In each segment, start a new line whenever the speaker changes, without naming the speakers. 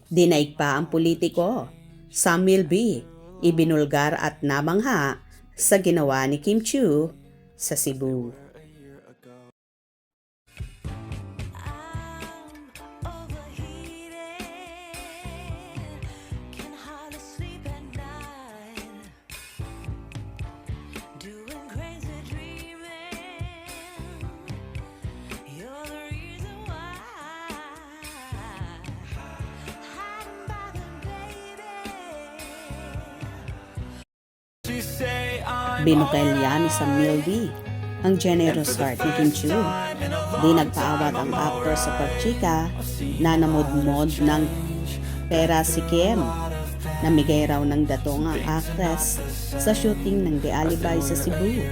Dinaig pa ang politiko, Samuel B. ibinulgar at namangha sa ginawa ni Kim Chiu sa Cebu. Binukelya ni Samuel B. ang generous heart ni Kim Chiu. Di nagpaawat ang actor sa pagchika na namudmod ng pera si Kim. Namigay raw ng datong ang actress sa shooting ng The Alibi sa Cebu.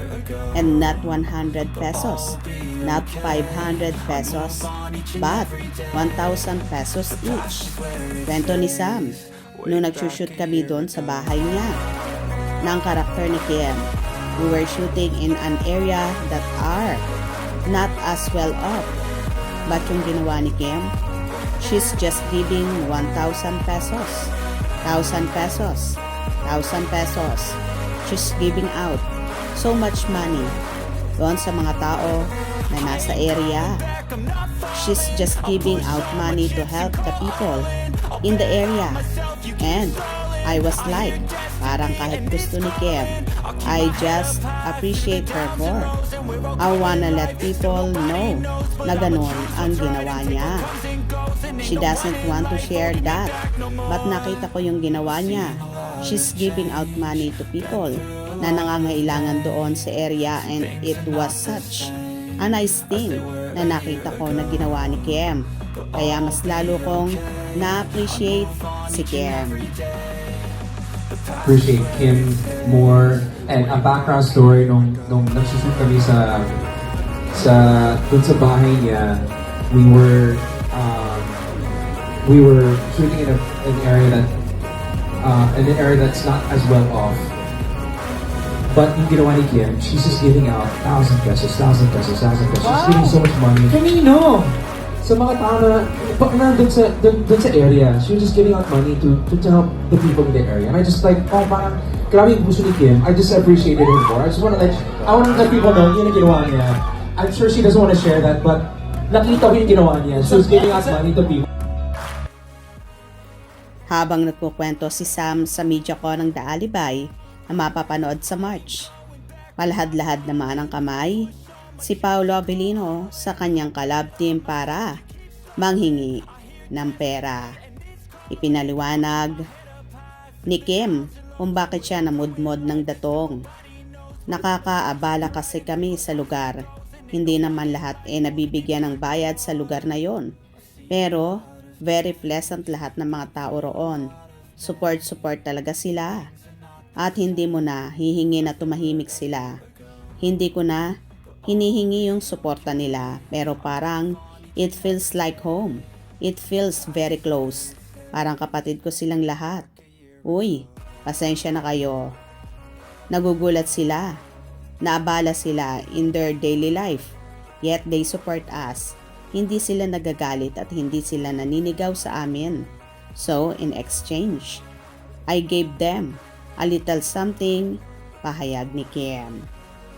And not 100 pesos, not 500 pesos, but 1,000 pesos each. Kwento ni Sam, nung nagsushoot kami doon sa bahay niya, ng karakter ni Kim. We were shooting in an area that are not as well off. But yung ginawa ni Kim, she's just giving 1,000 pesos. 1,000 pesos. 1,000 pesos. She's giving out so much money doon sa mga tao na nasa area. She's just giving out money to help the people in the area. And I was like, parang kahit gusto ni Kim, I just appreciate her more. I wanna let people know na ganun ang ginawa niya. She doesn't want to share that, but nakita ko yung ginawa niya. She's giving out money to people na nangangailangan doon sa area, and it was such a nice thing na nakita ko na ginawa ni Kim. Kaya mas lalo kong na-appreciate si Kim.
Appreciate Kim more. And a background story nung nagsushoot kami dun sa bahay niya, we were shooting in an area that's not as well off. But yung ginawa ni Kim, she's just giving out 1,000 pesos.
Wow.
She's giving so much money. Kanino? Sa mga tao na dun sa area, she was just giving out money to help the people in the area. And I just like, parang, grabe yung gusto ni Kim. I just appreciated her more. I want to let people know yun ang ginawa niya. I'm sure she doesn't want to share that, but nakita ko yung ginawa niya. She was giving out money to people.
Habang nagkukwento si Sam sa media ko ng The Alibi na mapapanood sa March, palahad-lahad naman ang kamay si Paolo Abilino sa kanyang collab team para manghingi ng pera. Ipinaliwanag ni Kim kung bakit siya namudmod ng datong. Nakakaabala kasi kami sa lugar. Hindi naman lahat nabibigyan ng bayad sa lugar na yon. Pero very pleasant lahat ng mga tao roon. Support talaga sila. At hindi mo na hihingi na tumahimik sila. Hindi ko na hinihingi yung suporta nila, pero parang it feels like home. It feels very close. Parang kapatid ko silang lahat. Uy, pasensya na kayo. Nagugulat sila. Naabala sila in their daily life. Yet they support us. Hindi sila nagagalit at hindi sila naninigaw sa amin. So, in exchange, I gave them a little something, pahayag ni Kim.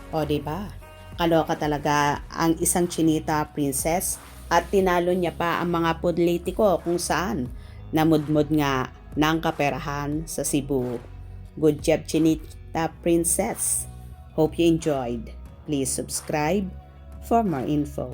O diba? Kaloka talaga ang isang chinita princess at tinalo niya pa ang mga politiko kung saan namudmod nga ng kaperahan sa Cebu. Good job, chinita princess. Hope you enjoyed. Please subscribe for more info.